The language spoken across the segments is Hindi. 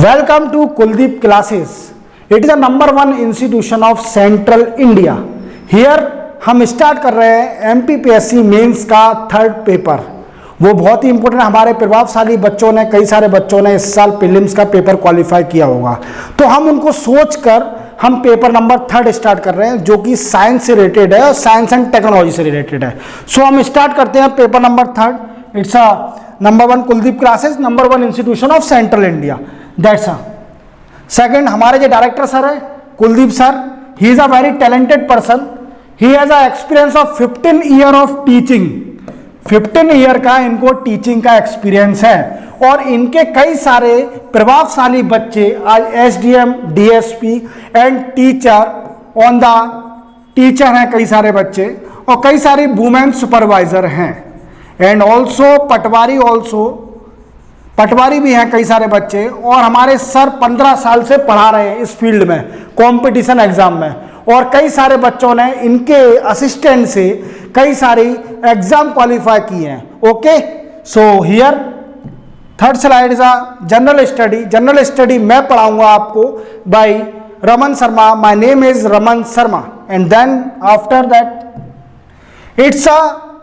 Welcome to Kuldeep Classes. It is a number one institution of Central India. Here हम स्टार्ट कर रहे हैं MPPSC मेंस का थर्ड पेपर। वो बहुत ही इंपॉर्टेंट है। हमारे प्रभावशाली बच्चों ने, कई सारे बच्चों ने इस साल प्रीलिम्स का पेपर क्वालिफाई किया होगा, तो हम उनको सोचकर हम पेपर नंबर थर्ड स्टार्ट कर रहे हैं, जो कि साइंस से रिलेटेड है और साइंस एंड टेक्नोलॉजी से रिलेटेड है। सो हम स्टार्ट करते हैं paper number third. It's a number one Kuldeep classes, number one institution of central India. That's a second. हमारे जो डायरेक्टर सर है Kuldeep sir, he is a very talented person. He has a experience of 15 year of teaching. 15 year का इनको टीचिंग का एक्सपीरियंस है और इनके कई सारे प्रभावशाली बच्चे आज SDM, DSP and teacher on the teacher हैं, कई सारे बच्चे, और कई सारे वुमेन सुपरवाइजर हैं एंड ऑल्सो पटवारी भी हैं कई सारे बच्चे। और हमारे सर 15 साल से पढ़ा रहे हैं इस फील्ड में, कंपटीशन एग्जाम में, और कई सारे बच्चों ने इनके असिस्टेंट से कई सारी एग्जाम क्वालिफाई किए हैं। Okay, so here third slide is a general study. General study मैं पढ़ाऊंगा आपको by Raman Sharma. My name is Raman Sharma and then after that it's a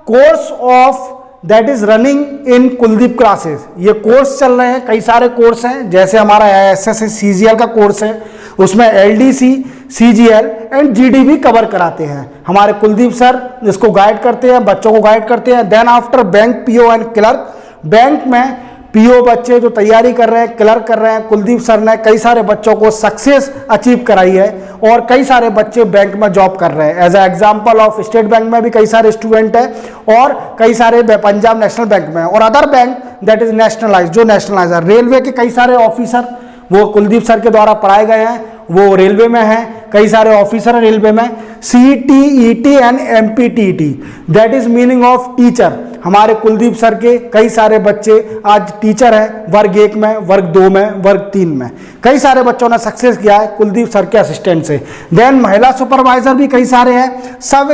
course of that is running in Kuldeep classes. ये कोर्स चल रहे हैं, कई सारे कोर्स हैं, जैसे हमारा SSC CGL का कोर्स है, उसमें LDC, CGL एंड GD भी कवर कराते हैं हमारे कुलदीप सर, जिसको गाइड करते हैं, बच्चों को गाइड करते हैं। Then after bank PO and clerk. Bank में PO बच्चे जो तैयारी कर रहे हैं, क्लर्क कर रहे हैं, कुलदीप सर ने कई सारे बच्चों को सक्सेस अचीव कराई है और कई सारे बच्चे बैंक में जॉब कर रहे हैं। As a example of state bank में भी कई सारे स्टूडेंट हैं और कई सारे पंजाब नेशनल बैंक में और other bank that is nationalise, जो नेशनलाइज है। रेलवे के कई सारे ऑफिसर वो कुलदीप सर के द्वारा पढ़ाए गए हैं, वो रेलवे में हैं, कई सारे ऑफिसर हैं रेलवे में। CET, ET and MPTT that is meaning of teacher. हमारे कुलदीप सर के कई सारे बच्चे आज टीचर हैं, वर्ग 1 में, वर्ग 2 में, वर्ग 3 में। कई सारे बच्चों ने सक्सेस किया है कुलदीप सर के असिस्टेंट से। देन महिला सुपरवाइजर भी कई सारे हैं। सब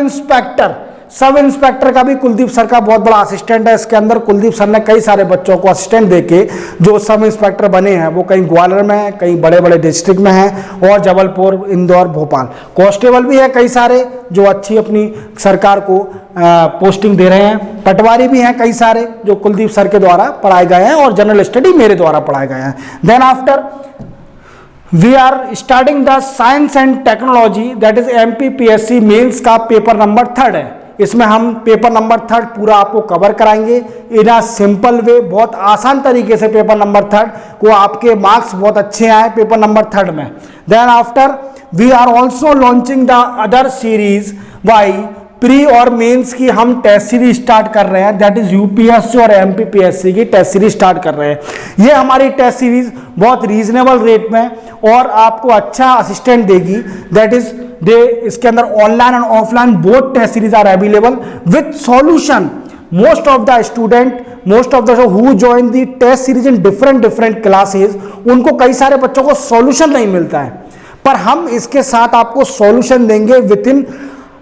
इंस्पेक्टर का भी कुलदीप सर का बहुत बड़ा असिस्टेंट है। इसके अंदर कुलदीप सर ने कई सारे बच्चों को असिस्टेंट देके जो सब इंस्पेक्टर बने हैं, वो कहीं ग्वालियर में है, कहीं बड़े बड़े डिस्ट्रिक्ट में हैं, और जबलपुर, इंदौर, भोपाल। कांस्टेबल भी है कई सारे जो अच्छी अपनी सरकार को पोस्टिंग दे रहे हैं। पटवारी भी हैं कई सारे जो कुलदीप सर के द्वारा पढ़ाए गए हैं और जनरल स्टडी मेरे द्वारा पढ़ाए गए हैं। Then after we are starting the science and technology that is MPPSC mains का पेपर नंबर थर्ड है। इसमें हम पेपर नंबर थर्ड पूरा आपको कवर कराएंगे इन अ सिंपल वे, बहुत आसान तरीके से। पेपर नंबर थर्ड को आपके मार्क्स बहुत अच्छे आए पेपर नंबर थर्ड में। Then after we are also launching the other series by pre और मेंस की हम टेस्ट सीरीज स्टार्ट कर रहे हैं, दैट इज UPSC और MPPSC की टेस्ट सीरीज स्टार्ट कर रहे हैं। ये हमारी टेस्ट सीरीज बहुत रीजनेबल रेट में और आपको अच्छा असिस्टेंट देगी। दैट इज इसके अंदर online and offline both test series are available with solution. Most of the who join the test series in different classes, उनको कई सारे बच्चों को सॉल्यूशन नहीं मिलता है, पर हम इसके साथ आपको सॉल्यूशन देंगे विद इन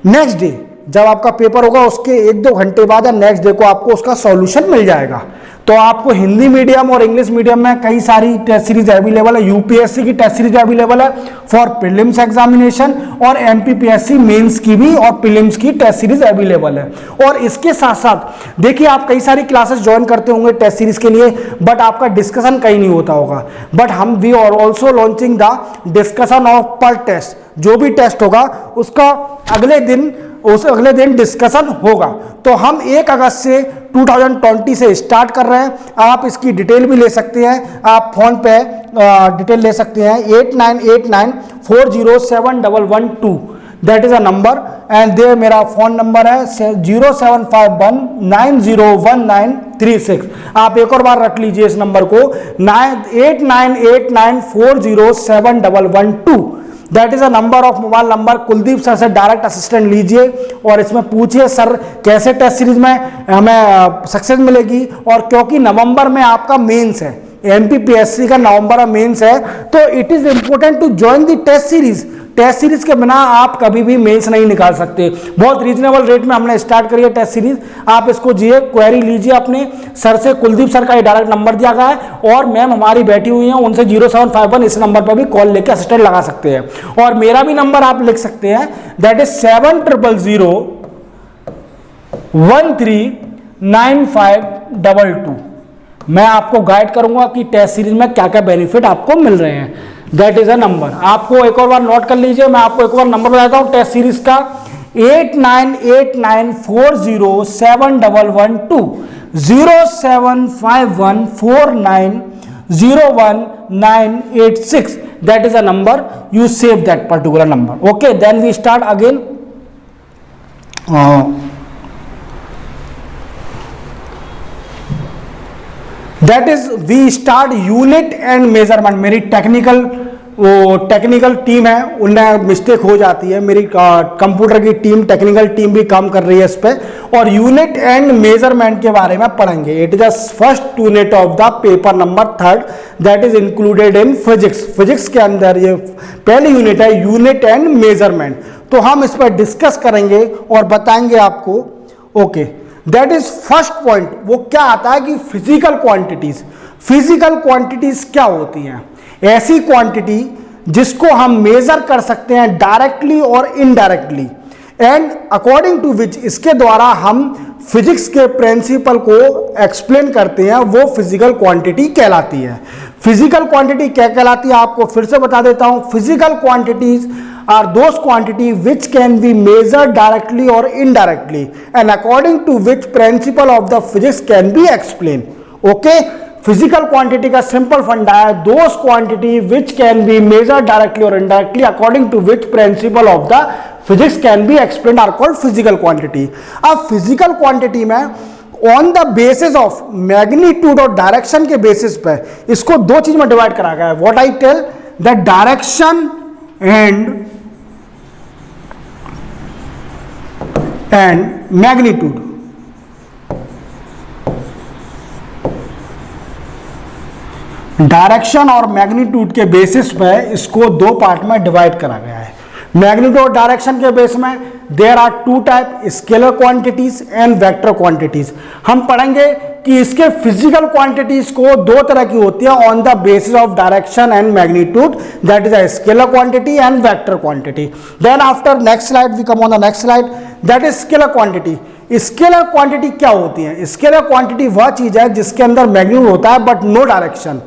नेक्स्ट डे। जब आपका पेपर होगा उसके 1-2 घंटे बाद या नेक्स्ट डे को आपको उसका सॉल्यूशन मिल जाएगा। तो आपको हिंदी मीडियम और इंग्लिश मीडियम में कई सारी टेस्ट सीरीज अवेलेबल है। UPSC की टेस्ट सीरीज अवेलेबल है फॉर प्रीलिम्स एग्जामिनेशन और MPPSC मेंस की भी और प्रीलिम्स की टेस्ट सीरीज अवेलेबल है। और इसके साथ साथ देखिए, आप कई सारी क्लासेस ज्वाइन करते होंगे टेस्ट सीरीज के लिए, बट आपका डिस्कशन कहीं नहीं होता होगा। But we are also launching the discussion of per test. जो भी टेस्ट होगा उसका अगले दिन डिस्कशन होगा। तो हम 1 अगस्त से 2020 से स्टार्ट कर रहे हैं। आप इसकी डिटेल भी ले सकते हैं, आप फोन पे डिटेल ले सकते हैं। 8989407112 that is a number and they मेरा फोन नंबर है 0751901936। आप एक और बार रख लीजिए इस नंबर को, 8989407112। That is a number of mobile number. Kuldeep sir से डायरेक्ट असिस्टेंट लीजिए और इसमें पूछिए सर कैसे टेस्ट सीरीज में हमें सक्सेस मिलेगी। और क्योंकि नवंबर में आपका मेंस है, MPPSC का नवंबर में मेंस है, तो it is important to join the test series test series के बिना आप कभी भी मेंस नहीं निकाल सकते। बहुत रीजनेबल रेट में हमने स्टार्ट करी है टेस्ट सीरीज। आप इसको जिए क्वेरी लीजिए अपने सर से, कुलदीप सर का ये डायरेक्ट नंबर दिया गया है और मैम हमारी बैठी हुई हैं, उनसे 0751 इस नंबर पर भी कॉल लेके असिस्टेंट लगा सकते हैं। और मेरा भी नंबर आप लिख सकते हैं, दैट इज 7000139522। मैं आपको गाइड करूंगा कि टेस्ट सीरीज में क्या क्या बेनिफिट आपको मिल रहे हैं। That is a number. आपको एक और बार नोट कर लीजिए, मैं आपको एक बार नंबर बताता हूं टेस्ट सीरीज का 8989407112 0751490196। that is a number, you save that particular number. Okay, then we start again. That is we start unit and measurement. मेरी टेक्निकल टीम है, उनमें मिस्टेक हो जाती है। मेरी कंप्यूटर की टीम, टेक्निकल टीम भी काम कर रही है इस पे, और यूनिट एंड मेजरमेंट के बारे में पढ़ेंगे। It is the first unit of the paper number 3 that is included in physics. Physics के अंदर ये पहली यूनिट है, यूनिट एंड मेजरमेंट। तो हम इस पर डिस्कस करेंगे और बताएंगे आपको। Okay, that is first point. वो क्या आता है कि फिजिकल क्वांटिटीज। फिजिकल क्वांटिटीज क्या होती हैं? ऐसी क्वांटिटी जिसको हम मेजर कर सकते हैं डायरेक्टली और इनडायरेक्टली, एंड अकॉर्डिंग टू विच इसके द्वारा हम फिजिक्स के प्रिंसिपल को एक्सप्लेन करते हैं, वो फिजिकल क्वांटिटी कहलाती है। फिजिकल क्वांटिटी क्या कहलाती है आपको फिर से बता देता हूं। Physical quantities are those quantity which can be measured directly or indirectly and according to which principle of the physics can be explained. Okay, physical quantity का simple फंडा है, those quantity which can be measured directly or indirectly according to which principle of the physics can be explained are called physical quantity. अब physical quantity में on the basis of magnitude और डायरेक्शन के बेसिस पे इसको दो चीज में डिवाइड करा गया है। What I tell, the direction and magnitude. Direction और मैग्नीट्यूड के बेसिस पे इसको दो पार्ट में डिवाइड करा गया है। मैग्नीट्यूड और डायरेक्शन के बेस में there are two type, scalar quantities and vector quantities. हम पढ़ेंगे कि इसके फिजिकल क्वांटिटीज को दो तरह की होती है on the basis of direction and magnitude, that is a scalar quantity and vector quantity. Then after next slide we come on the next slide, that is scalar quantity. Scalar quantity क्या होती है? स्केलर क्वांटिटी वह चीज है जिसके अंदर मैग्नीट्यूड होता है but no direction.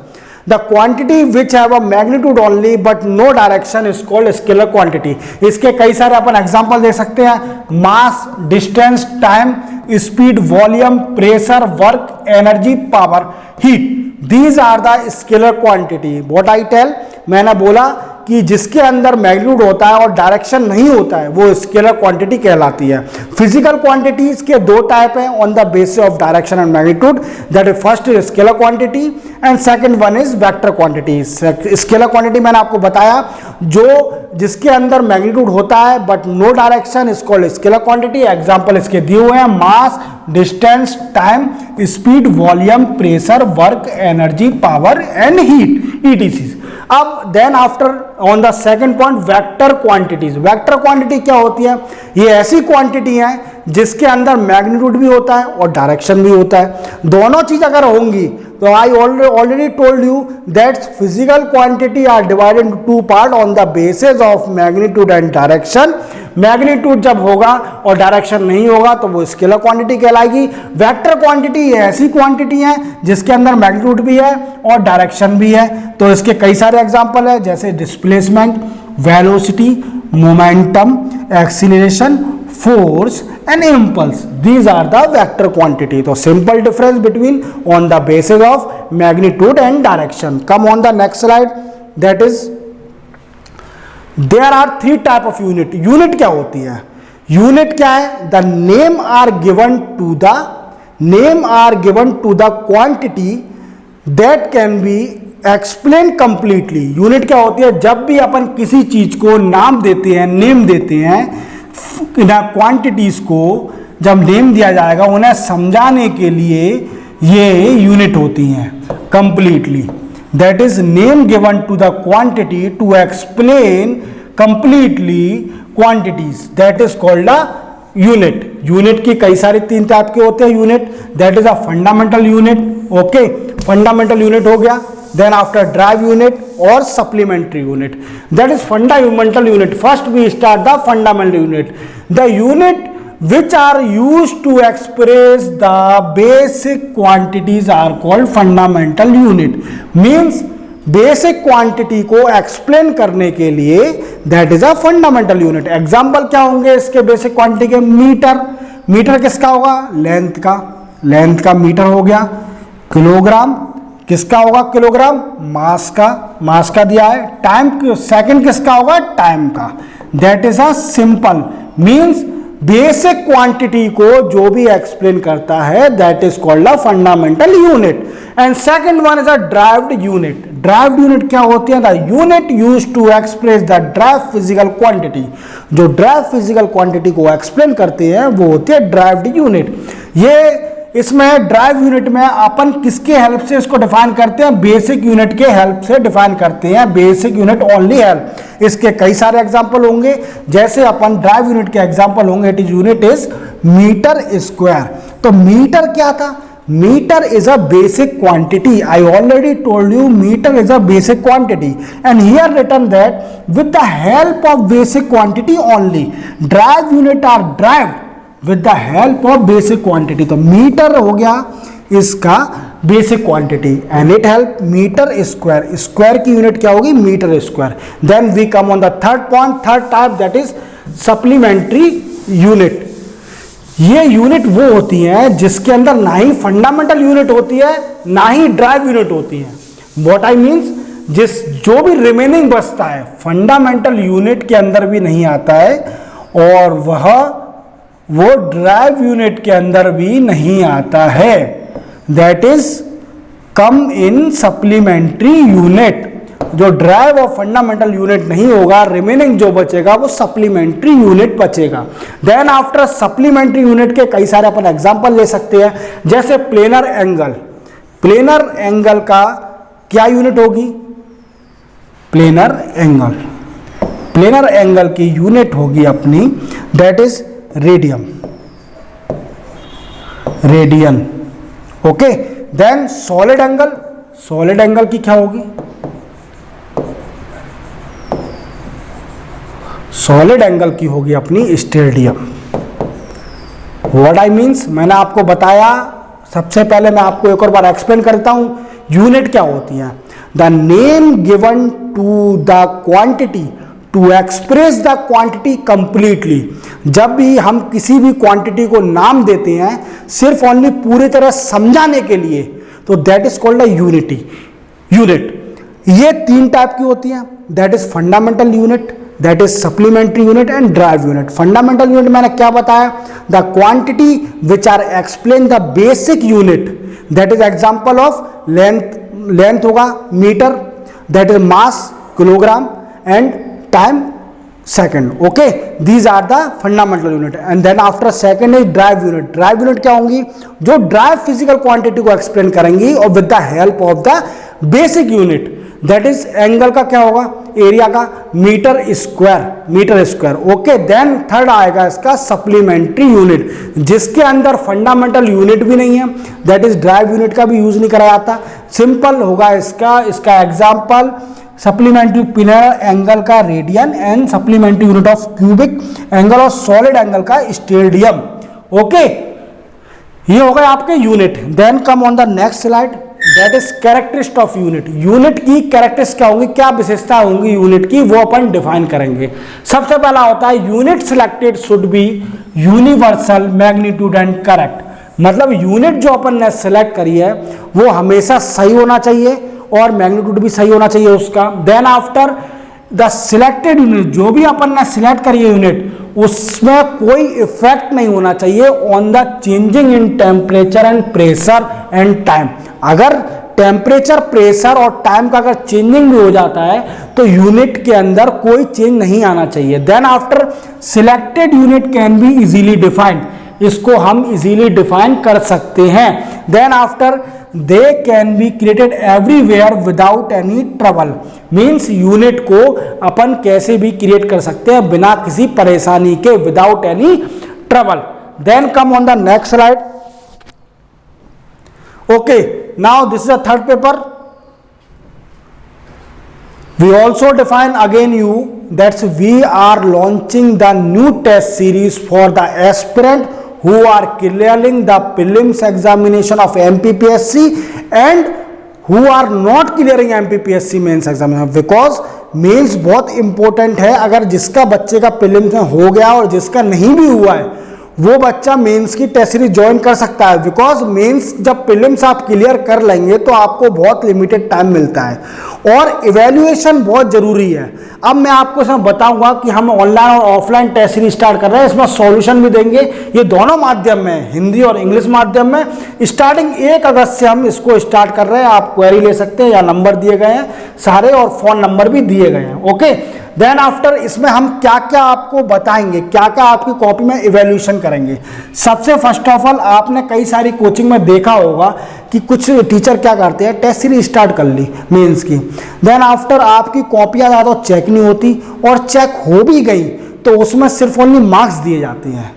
The quantity which have a magnitude only but no direction is called scalar quantity. इसके कई सारे अपन एग्जांपल दे सकते हैं, mass, distance, time, speed, volume, pressure, work, energy, power, heat. These are the scalar quantity. What I tell, मैंने बोला कि जिसके अंदर मैग्नीट्यूड होता है और डायरेक्शन नहीं होता है वो स्केलर क्वांटिटी कहलाती है। फिजिकल क्वांटिटीज के दो टाइप हैं on the basis of direction and magnitude, that is first is scalar quantity and second one is vector quantity. Scalar quantity मैंने आपको बताया जो जिसके अंदर मैग्नीट्यूड होता है but no direction is called scalar quantity. Example इसके दिए हुए हैं, mass, distance, time, speed, volume, pressure, work, energy, power and heat, ETC. अब then after on the second point, vector quantities. Vector quantity क्या होती है? ये ऐसी क्वांटिटी है जिसके अंदर मैग्नीट्यूड भी होता है और डायरेक्शन भी होता है। दोनों चीज अगर होंगी तो I already told you that physical quantity are divided into two part on the basis of magnitude and direction. Magnitude जब होगा और डायरेक्शन नहीं होगा तो वो स्केलर क्वांटिटी कहलाएगी। वेक्टर क्वांटिटी ऐसी क्वांटिटी है जिसके अंदर मैग्नीट्यूड भी है और डायरेक्शन भी है। तो इसके कई सारे एग्जांपल है जैसे displacement, velocity, momentum, acceleration, force and impulse. These are the vector quantity. तो simple difference between on the basis of magnitude and direction. Come on the next slide, that is there are three type of unit. Unit क्या होती है? यूनिट क्या है? The name are given to the quantity that can be explain completely. Unit क्या होती है? जब भी अपन किसी चीज को नाम देते हैं, नेम देते हैं, क्वांटिटीज को जब नेम दिया जाएगा उन्हें समझाने के लिए ये यूनिट होती हैं completely. That is name given to the quantity to explain completely quantities, that is called a unit. Unit की कई सारे 3 टाइप के होते हैं unit, that is a fundamental unit. Okay, fundamental unit हो गया, देन आफ्टर ड्राइव यूनिट और supplementary unit, that is fundamental unit. First we start the fundamental unit, the unit which are used to express the basic quantities are called fundamental unit। means basic quantity को एक्सप्लेन करने के लिए that is a fundamental unit. Example क्या होंगे इसके बेसिक क्वांटिटी के? मीटर, मीटर किसका होगा? लेंथ का, लेंथ का मीटर हो गया। किलोग्राम किसका होगा? किलोग्राम, मास का, मास का दिया है। टाइम, सेकंड किसका होगा? टाइम का। That is a simple, means basic quantity को जो भी एक्सप्लेन करता है that is called a fundamental unit. And second one is a derived unit. Derived unit क्या होती है? The unit used to express the drive physical quantity. जो ड्राइव फिजिकल क्वांटिटी को एक्सप्लेन करते हैं वो होती है ड्राइव्ड यूनिट। ये इसमें ड्राइव यूनिट में अपन किसके हेल्प से इसको डिफाइन करते हैं? बेसिक यूनिट के हेल्प से डिफाइन करते हैं, बेसिक यूनिट ओनली हेल्प। इसके कई सारे एग्जांपल होंगे, जैसे अपन ड्राइव यूनिट के एग्जांपल होंगे, it is unit is metre square. तो मीटर क्या था? Metre is a basic quantity. I already told you metre is a basic quantity and here written that with the help of basic quantity only. Drive unit are derived with the help of basic quantity. तो मीटर हो गया इसका basic quantity and it help metre square. Square की यूनिट क्या होगी? Metre square. Then we come on the third point, third type, that is supplementary unit. ये यूनिट वो होती हैं जिसके अंदर ना ही फंडामेंटल यूनिट होती है ना ही ड्राइव यूनिट होती है। व्हाट आई मीन्स, जो भी रिमेनिंग बचता है फंडामेंटल यूनिट के अंदर भी नहीं आता है और वो ड्राइव यूनिट के अंदर भी नहीं आता है, that is come in supplementary unit. जो ड्राइव और फंडामेंटल यूनिट नहीं होगा, रिमेनिंग जो बचेगा वो सप्लीमेंट्री यूनिट बचेगा। देन आफ्टर सप्लीमेंट्री यूनिट के कई सारे अपन एग्जांपल ले सकते हैं, जैसे प्लेनर एंगल। प्लेनर एंगल का क्या यूनिट होगी? प्लेनर एंगल, प्लेनर एंगल की यूनिट होगी अपनी that is radian, radian. Okay, then solid angle, solid angle की क्या होगी? सॉलिड एंगल की होगी अपनी स्टेडियम। व्हाट आई मीन्स, मैंने आपको बताया, सबसे पहले मैं आपको एक और बार एक्सप्लेन करता हूं यूनिट क्या होती है। The name given to the quantity to express the quantity completely. जब भी हम किसी भी क्वांटिटी को नाम देते हैं सिर्फ ओनली पूरी तरह समझाने के लिए, तो that is called a unity, unit. ये 3 टाइप की होती हैं, that is fundamental unit, that is supplementary unit and drive unit. Fundamental unit मैंने क्या बताया? The quantity which are explain the basic unit, that is example of length, length होगा metre, that is mass kilogram and time second. Okay, these are the fundamental unit. And then after second is drive unit. Drive unit क्या होंगी? जो ड्राइव फिजिकल क्वांटिटी को एक्सप्लेन करेंगी और with the help of the basic unit, that is angle का क्या होगा? एरिया का, metre square, metre square. Okay, then third आएगा इसका सप्लीमेंट्री यूनिट, जिसके अंदर फंडामेंटल यूनिट भी नहीं है, दैट इज ड्राइव यूनिट का भी यूज नहीं करा जाता। सिंपल होगा इसका एग्जाम्पल सप्लीमेंट्री प्लेनर एंगल का radian and supplementary unit of cubic angle और सॉलिड एंगल का स्टेडियम। ओके, ये हो गए आपके unit. Then come on the next slide, that is characteristic of unit. Unit की कैरेक्टरिस्टिक क्या होंगी, क्या विशेषता होंगी यूनिट की, वो अपन डिफाइन करेंगे। सबसे पहला होता है unit selected should be universal magnitude and correct. मतलब यूनिट जो अपन ने सिलेक्ट करी है वो हमेशा सही होना चाहिए और मैग्नीट्यूड भी सही होना चाहिए उसका। Then after the selected unit, जो भी अपन ने सिलेक्ट करी है यूनिट, उसमें कोई इफेक्ट नहीं होना चाहिए on the changing in temperature and pressure and time. अगर टेम्परेचर, प्रेशर और टाइम का अगर चेंजिंग भी हो जाता है तो यूनिट के अंदर कोई चेंज नहीं आना चाहिए। Then after selected unit can be easily defined, इसको हम इजीली डिफाइन कर सकते हैं। Then after they can be created everywhere without any trouble, means unit को अपन कैसे भी क्रिएट कर सकते हैं बिना किसी परेशानी के, without any trouble. Then come on the next slide. Okay, now this is the third paper. We also define again you that we are launching the new test series for the aspirant who are clearing the prelims examination of MPPSC and who are not clearing MPPSC mains examination, because mains बहुत इंपॉर्टेंट है। अगर जिसका बच्चे का प्रीलिम्स में हो गया और जिसका नहीं भी हुआ है वो बच्चा मेंस की टेस्ट सीरीज ज्वाइन कर सकता है, बिकॉज मेंस जब प्रीलिम्स आप क्लियर कर लेंगे तो आपको बहुत लिमिटेड टाइम मिलता है और इवैल्यूएशन बहुत जरूरी है। अब मैं आपको इसमें बताऊंगा कि हम ऑनलाइन और ऑफलाइन टेस्ट सीरीज स्टार्ट कर रहे हैं, इसमें सॉल्यूशन भी देंगे। ये दोनों माध्यम में, हिंदी और इंग्लिश माध्यम में, स्टार्टिंग 1 अगस्त से हम इसको स्टार्ट कर रहे हैं। आप क्वेरी ले सकते हैं या नंबर दिए गए हैं सारे और फोन नंबर भी दिए गए हैं। ओके, देन आफ्टर इसमें हम क्या क्या आपको बताएंगे, क्या क्या आपकी कॉपी में इवैल्यूएशन करेंगे। सबसे फर्स्ट ऑफ ऑल आपने कई सारी कोचिंग में देखा होगा कि कुछ टीचर क्या करते हैं, टेस्ट सीरीज स्टार्ट कर ली मेंस की, देन आफ्टर आपकी कॉपियां ज़्यादा चेक नहीं होती और चेक हो भी गई तो उसमें सिर्फ ओनली मार्क्स दिए जाते हैं।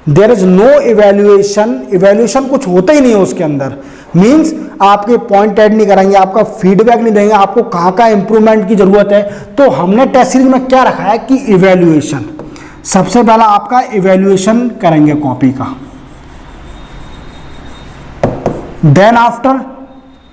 There is no evaluation, evaluation कुछ होता ही नहीं है उसके अंदर। मीन्स आपके पॉइंट ऐड नहीं करेंगे, आपका फीडबैक नहीं देंगे, आपको कहाँ कहाँ इंप्रूवमेंट की जरूरत है। तो हमने टेस्ट सीरीज में क्या रखा है कि इवैल्यूएशन, सबसे पहला आपका इवैल्यूएशन करेंगे कॉपी का। Then after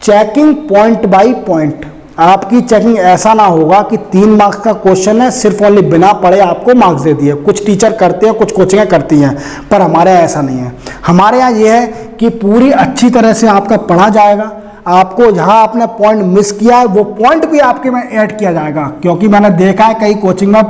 checking point by point, आपकी चेकिंग ऐसा ना होगा कि 3 मार्क्स का क्वेश्चन है सिर्फ ओनली बिना पढ़े आपको मार्क्स दे दिए। कुछ टीचर करते हैं, कुछ कोचिंगें करती हैं, पर हमारे यहाँ ऐसा नहीं है। हमारे यहाँ ये है कि पूरी अच्छी तरह से आपका पढ़ा जाएगा, आपको जहाँ आपने पॉइंट मिस किया है वो पॉइंट भी आपके में ऐड किया जाएगा, क्योंकि मैंने देखा है कई कोचिंग में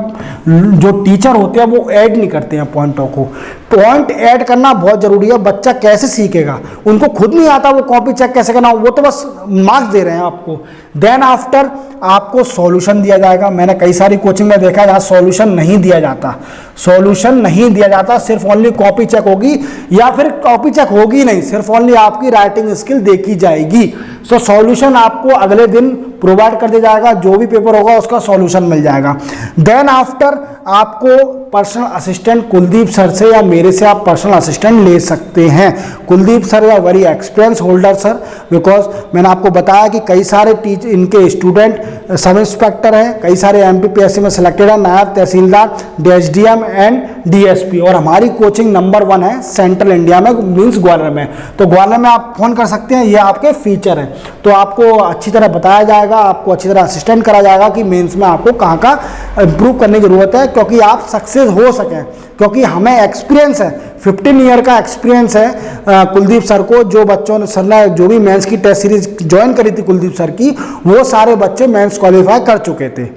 जो टीचर होते हैं वो ऐड नहीं करते हैं पॉइंटों को। पॉइंट ऐड करना बहुत जरूरी है। बच्चा कैसे सीखेगा, उनको खुद नहीं आता वो कॉपी चेक कैसे करना, वो तो बस मार्क्स दे रहे हैं आपको। देन आफ्टर आपको सॉल्यूशन दिया जाएगा। मैंने कई सारी कोचिंग में देखा है जहाँ सॉल्यूशन नहीं दिया जाता, सॉल्यूशन नहीं दिया जाता, सिर्फ ओनली कॉपी चेक होगी या फिर कॉपी चेक होगी नहीं, सिर्फ ओनली आपकी राइटिंग स्किल देखी जाएगी। सो सॉल्यूशन आपको अगले दिन प्रोवाइड कर दिया जाएगा, जो भी पेपर होगा उसका सॉल्यूशन मिल जाएगा। देन आफ्टर आपको पर्सनल असिस्टेंट कुलदीप सर से या मेरे से आप पर्सनल असिस्टेंट ले सकते हैं। कुलदीप सर या very experience holder sir, because मैंने आपको बताया कि कई सारे इनके स्टूडेंट सब इंस्पेक्टर हैं, कई सारे MPPSC में सिलेक्टेड है, नायब तहसीलदार, DSDM एंड DSP, और हमारी कोचिंग नंबर 1 है सेंट्रल इंडिया में, मीन्स ग्वालियर में। तो ग्वालियर में आप फोन कर सकते हैं, ये आपके फीचर हैं। तो आपको अच्छी तरह बताया जाएगा, आपको अच्छी तरह असिस्टेंट करा जाएगा कि मेंस में आपको कहाँ कहाँ इंप्रूव करने की जरूरत है, क्योंकि आप सक्सेस हो सकें। क्योंकि हमें एक्सपीरियंस है, 15 ईयर का एक्सपीरियंस है कुलदीप सर को। जो बच्चों ने सर ने जो भी मेंस की टेस्ट सीरीज ज्वाइन करी थी कुलदीप सर की, वो सारे बच्चे मेंस क्वालिफाई कर चुके थे।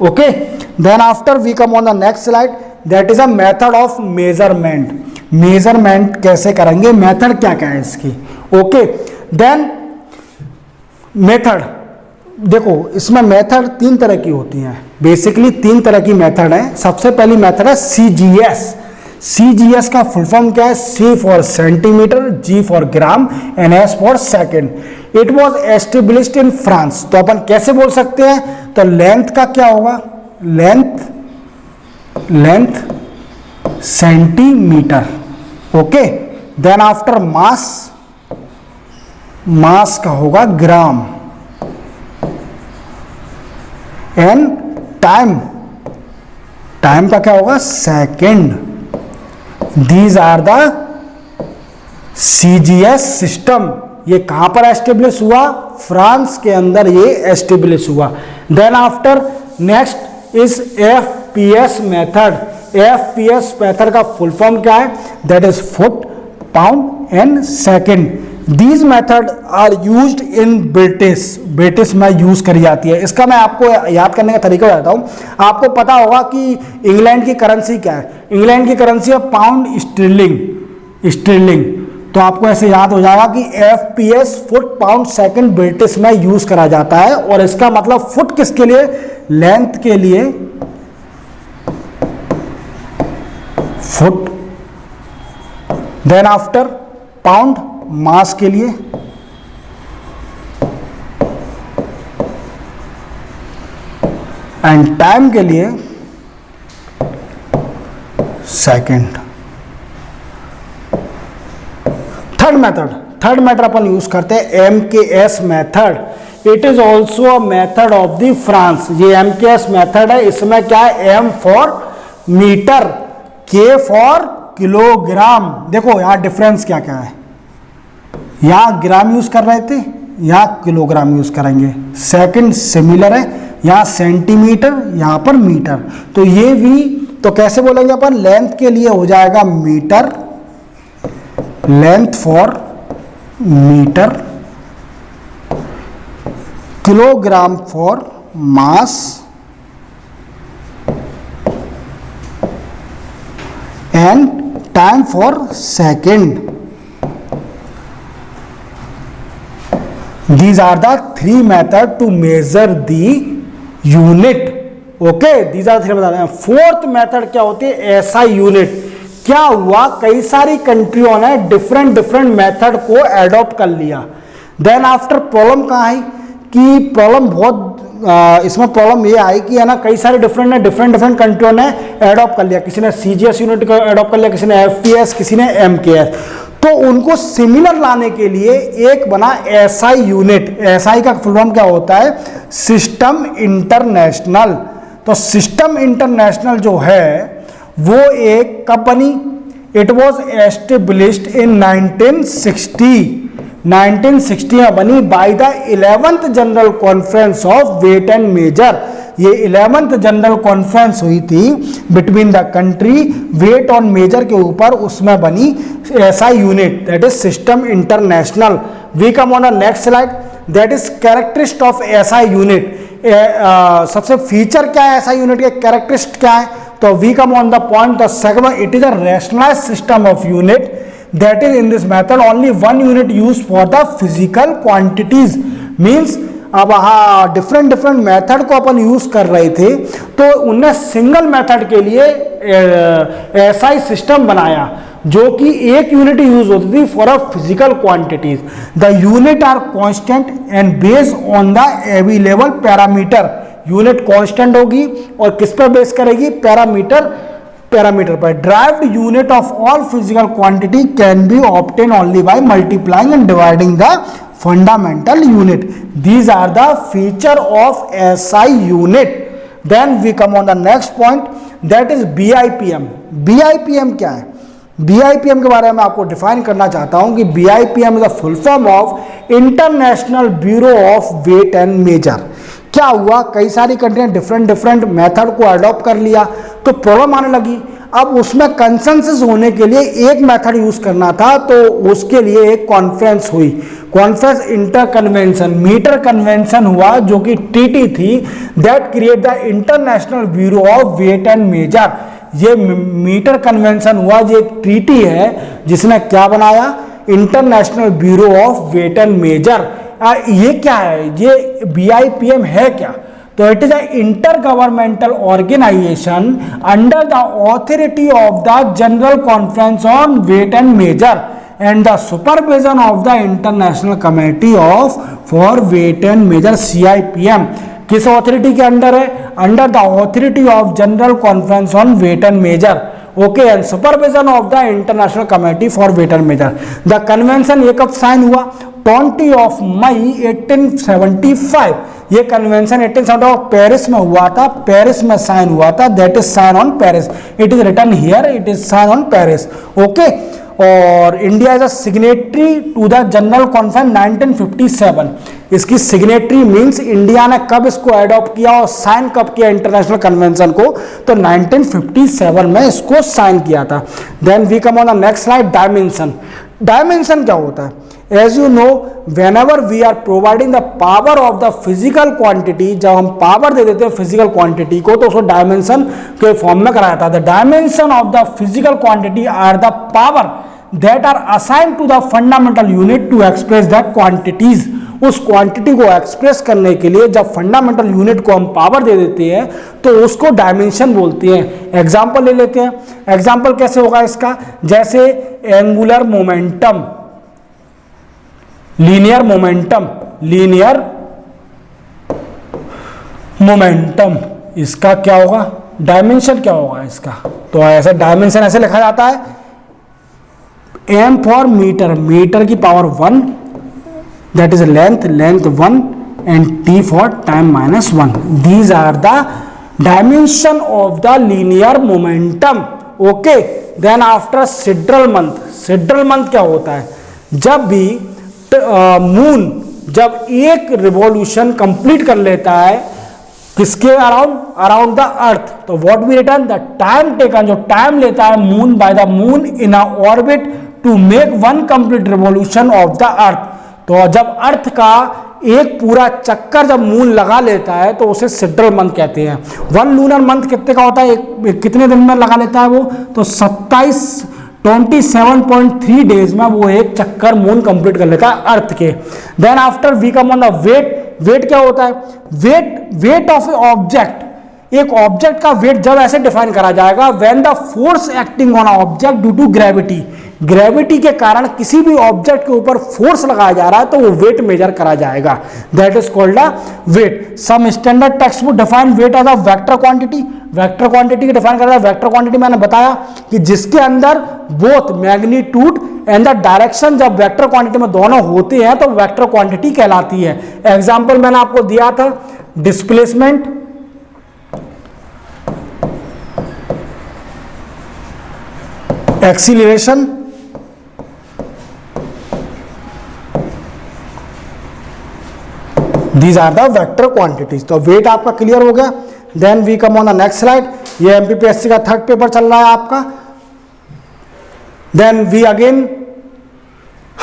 Okay, then after we come on the next slide, that is a method of measurement. Measurement कैसे करेंगे, मेथड क्या क्या है इसकी। ओके, देन मेथड, देखो इसमें मेथड 3 तरह की होती हैं, बेसिकली 3 तरह की मेथड है। सबसे पहली मेथड है CGS। CGS का फुल फॉर्म क्या है, C for centimetre, G for gram and S for second. It was established in France. तो अपन कैसे बोल सकते हैं, तो लेंथ का क्या होगा, length centimetre. Okay, then after mass का होगा ग्राम, एंड टाइम का क्या होगा, second. These are the CGS system. ये कहां पर एस्टेब्लिश हुआ, फ्रांस के अंदर ये एस्टेब्लिश हुआ। Then after next is FPS method. FPS method का फुल फॉर्म क्या है, that is foot, pound and second. These method are used in British में यूज करी जाती है। इसका मैं आपको याद करने का तरीका बताता हूँ। आपको पता होगा कि इंग्लैंड की करेंसी क्या है, इंग्लैंड की करेंसी है पाउंड स्टर्लिंग। तो आपको ऐसे याद हो जाएगा कि FPS foot, pound, second British में यूज करा जाता है। और इसका मतलब फुट किसके लिए, लेंथ के लिए, foot then after pound mass के लिए, एंड टाइम के लिए सेकंड। थर्ड मेथड अपन यूज करते हैं MKS method. It is also a method of the France. ये MKS मेथड है, इसमें क्या है, M for metre, K for kilogram. देखो यहां डिफरेंस क्या क्या है, यहां ग्राम यूज कर रहे थे, यहां किलोग्राम यूज करेंगे। सेकंड सिमिलर है, यहां सेंटीमीटर, यहां पर मीटर। तो ये भी तो कैसे बोलेंगे अपन, लेंथ के लिए हो जाएगा metre, length for metre, kilogram for mass, and time for second. These are the three methods to measure the unit. Okay, these are three methods. Fourth method क्या होती है, SI यूनिट। क्या हुआ, कई सारी कंट्रियों ने डिफरेंट मेथड को एडॉप्ट कर लिया। देन आफ्टर प्रॉब्लम कहाँ आई कि प्रॉब्लम बहुत इसमें प्रॉब्लम ये आई कि है ना, कई सारे डिफरेंट कंट्रियों ने एडॉप्ट कर लिया। किसी ने CGS यूनिट को एडॉप्ट कर लिया, किसी ने FPS, किसी ने MKS। तो उनको सिमिलर लाने के लिए एक बना SI यूनिट। SI का फुल फॉर्म क्या होता है, सिस्टम इंटरनेशनल। तो सिस्टम इंटरनेशनल जो है वो एक company, it was established in 1960 में बनी by the 11th general conference of weight and measure. ये 11th जनरल कॉन्फ्रेंस हुई थी बिटवीन द कंट्री, वेट और मेजर के ऊपर, उसमें बनी SI unit, that is system international. We come on the next slide, that is characteristic of SI unit. सबसे फीचर क्या है SI यूनिट के, कैरेक्टरिस्टिक क्या है, तो we come on the point, the second, it is a rationalised system of unit, that is in this method only one unit use for the physical quantities. Means अब हाँ डिफरेंट मेथड को अपन यूज कर रहे थे, तो उनने सिंगल मेथड के लिए SI सिस्टम बनाया जो कि एक यूनिट यूज होती थी for a physical quantities. The unit are constant and based on the available parameter. Unit constant होगी और किस पर बेस करेगी, पैरामीटर पर। Derived unit of all physical quantity can be obtain only by multiplying and dividing the fundamental unit. These are the feature of SI unit. Then we come on the next point, that is BIPM. BIPM क्या है, BIPM के बारे में आपको डिफाइन करना चाहता हूं कि BIPM is the full form of international bureau of weight and measure. क्या हुआ, कई सारी कंट्रियां डिफरेंट मेथड को अडॉप्ट कर लिया, तो प्रॉब्लम आने लगी। अब उसमें कंसेंसस होने के लिए एक मेथड यूज करना था, तो उसके लिए एक कॉन्फ्रेंस हुई, conference inter convention, meter convention हुआ, जो कि TT थी, that create the international bureau of weight and measure. ये मीटर कन्वेंशन हुआ, जो एक TT है जिसने क्या बनाया, international bureau of weight and measure. ये क्या है, ये BIPM है क्या, तो it is a inter governmental organisation under the authority of the general conference on weight and measure and the supervision of the international committee of for weight and measure, CIPM। किस ऑथोरिटी के अंडर है, under the authority of general conference on weight and measure, okay, and supervision of the international committee for weight and measure. The convention ये कब साइन हुआ, 20 मई 1875। ये कन्वेंशन 1875 पेरिस में हुआ था, पेरिस में साइन हुआ था, that is sign on Paris, it is written here, it is sign on Paris, okay. और India is a signatory to the general conference 1957। इसकी सिग्नेटरी मींस इंडिया ने कब इसको एडॉप्ट किया और साइन कब किया इंटरनेशनल कन्वेंशन को, तो 1957 में इसको साइन किया था। Then we come on the next slide, dimension. Dimension क्या होता है, as you know whenever we are providing the power of the physical quantity, जब हम पावर दे देते हैं फिजिकल क्वांटिटी को, तो उसको डायमेंशन के फॉर्म में कराया था। The dimension of the physical quantity are the power that are assigned to the fundamental unit to express the quantities। उस क्वांटिटी को एक्सप्रेस करने के लिए जब फंडामेंटल यूनिट को हम पावर दे देते हैं तो उसको डायमेंशन बोलते हैं। एग्जाम्पल ले लेते हैं। एग्जाम्पल कैसे होगा इसका, जैसे angular momentum, linear momentum, linear momentum, इसका क्या होगा, डायमेंशन क्या होगा इसका, तो ऐसे डायमेंशन ऐसे लिखा जाता है m फॉर मीटर, मीटर की power 1, that is length, length 1, and t for time -1। These are the dimension of the linear momentum. Okay, then after sidereal month, sidereal month क्या होता है, जब भी मून जब एक रिवॉल्यूशन कंप्लीट कर लेता है किसके अराउंड, अराउंड द अर्थ, तो what we return the time taken, जो टाइम लेता है moon by the moon in a orbit to make one complete revolution of the earth. तो जब अर्थ का एक पूरा चक्कर जब मून लगा लेता है तो उसे सिड्रल मंथ कहते हैं। वन लूनर मंथ कितने का होता है, कितने दिन में लगा लेता है वो, तो 27.3 डेज में वो एक चक्कर मून कंप्लीट कर लेता है अर्थ के। Then after we come on the weight. Weight क्या होता है, वेट ऑफ ए ऑब्जेक्ट, एक ऑब्जेक्ट का वेट जब ऐसे डिफाइन करा जाएगा, when the force acting on object due to gravity, gravity के कारण किसी भी ऑब्जेक्ट के ऊपर फोर्स लगाया जा रहा है तो वो वेट मेजर करा जाएगा, that is called a weight. Some standard text book define weight as a vector quantity, vector quantity की डिफाइन करता है। वेक्टर क्वांटिटी मैंने बताया कि जिसके अंदर both magnitude and the direction जब वेक्टर क्वांटिटी में दोनों होते हैं तो वेक्टर क्वांटिटी कहलाती है। एग्जांपल मैंने आपको दिया था, displacement, acceleration, these are the vector quantities. तो वेट आपका क्लियर हो गया। Then we come on the next slide. ये एमपीपीएससी का थर्ड पेपर चल रहा है आपका। देन वी अगेन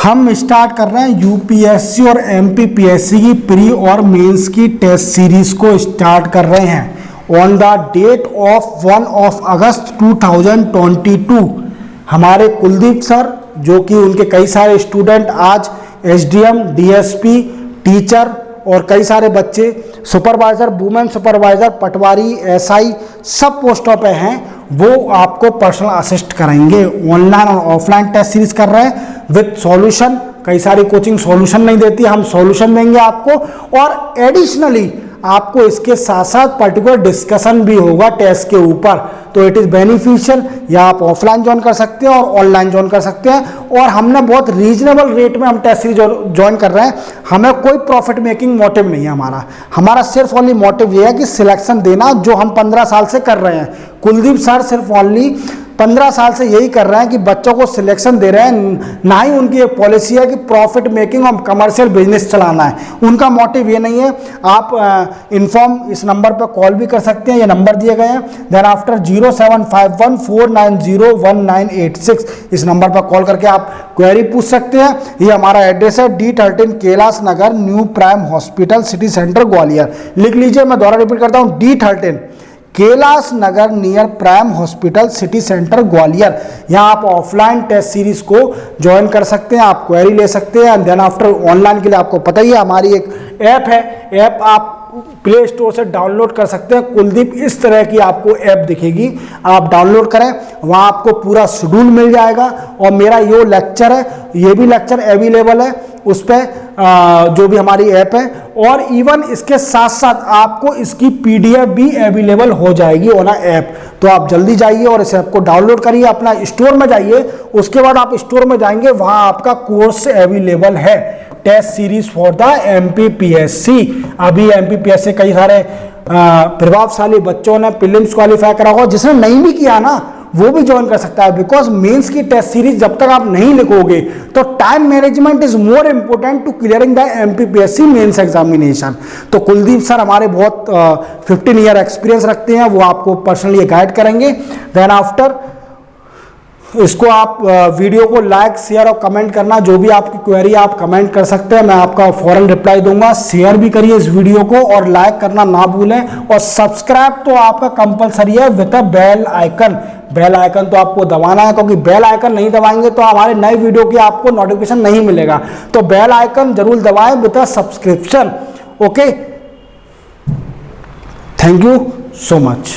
हम स्टार्ट कर रहे हैं यूपीएससी और एमपीपीएससी की प्री और मेंस की टेस्ट सीरीज को स्टार्ट कर रहे हैं ऑन द डेट ऑफ 1 अगस्त 2022। हमारे कुलदीप सर, जो कि उनके कई सारे स्टूडेंट आज एसडीएम, डीएसपी, टीचर और कई सारे बच्चे सुपरवाइजर, वुमेन सुपरवाइजर, पटवारी, एसआई सब पोस्टों पे हैं, वो आपको पर्सनल असिस्ट करेंगे। ऑनलाइन और ऑफलाइन टेस्ट सीरीज कर रहे हैं विद सॉल्यूशन। कई सारी कोचिंग सॉल्यूशन नहीं देती, हम सॉल्यूशन देंगे आपको, और एडिशनली आपको इसके साथ साथ पर्टिकुलर डिस्कशन भी होगा टेस्ट के ऊपर। तो इट इज़ बेनिफिशियल। या आप ऑफलाइन ज्वाइन कर सकते हैं और ऑनलाइन ज्वाइन कर सकते हैं। और हमने बहुत रीजनेबल रेट में हम टेस्ट सीरीज ज्वाइन कर रहे हैं। हमें कोई प्रॉफिट मेकिंग मोटिव नहीं है हमारा सिर्फ ओनली मोटिव ये है कि सिलेक्शन देना, जो हम 15 साल से कर रहे हैं। कुलदीप सर सिर्फ ओनली 15 साल से यही कर रहे हैं कि बच्चों को सिलेक्शन दे रहे हैं, ना ही उनकी एक पॉलिसी है कि प्रॉफिट मेकिंग और कमर्शियल बिजनेस चलाना है। उनका मोटिव ये नहीं है। आप इन्फॉर्म इस नंबर पर कॉल भी कर सकते हैं, ये नंबर दिए गए हैं। देन आफ्टर 0751490196 इस नंबर पर कॉल करके आप क्वेरी पूछ सकते हैं। ये हमारा एड्रेस है D13 Kailash Nagar, new prime hospital, city centre Gwalior. लिख लीजिए, मैं दोबारा रिपीट करता हूँ, D13 Kailash Nagar near prime hospital, city centre Gwalior. यहाँ आप ऑफलाइन टेस्ट सीरीज को ज्वाइन कर सकते हैं, आप क्वेरी ले सकते हैं। देन आफ्टर ऑनलाइन के लिए आपको पता ही है हमारी एक ऐप है, ऐप आप प्ले स्टोर से डाउनलोड कर सकते हैं। कुलदीप इस तरह की आपको ऐप दिखेगी, आप डाउनलोड करें, वहाँ आपको पूरा शेड्यूल मिल जाएगा। और मेरा ये लेक्चर है, ये भी लेक्चर अवेलेबल है उस पर, जो भी हमारी ऐप है। और इवन इसके साथ साथ आपको इसकी PDF भी अवेलेबल हो जाएगी ऑन ऐप। तो आप जल्दी जाइए और इस ऐप को डाउनलोड करिए, अपना स्टोर में जाइए। उसके बाद आप स्टोर में जाएंगे, वहाँ आपका कोर्स अवेलेबल है, test series for the MPPSC। अभी MPPSC कई सारे प्रभावशाली बच्चों ने प्रीलिम्स क्वालिफाई करा होगा, जिसने नहीं भी किया ना वो भी ज्वाइन कर सकता है। बिकॉज मेंस की टेस्ट सीरीज जब तक आप नहीं लिखोगे तो time management is more important to clearing the MPPSC mains examination. तो कुलदीप सर हमारे बहुत 15 ईयर एक्सपीरियंस रखते हैं, वो आपको पर्सनली गाइड करेंगे। देन आफ्टर इसको आप वीडियो को लाइक, शेयर और कमेंट करना, जो भी आपकी क्वेरी आप कमेंट कर सकते हैं, मैं आपका फौरन रिप्लाई दूंगा। शेयर भी करिए इस वीडियो को और लाइक करना ना भूलें। और सब्सक्राइब तो आपका कंपलसरी है with a bell icon. Bell icon तो आपको दबाना है, क्योंकि बेल आइकन नहीं दबाएंगे तो हमारे नए वीडियो की आपको नोटिफिकेशन नहीं मिलेगा। तो बेल आइकन जरूर दबाएं with a subscription. Okay, thank you so much.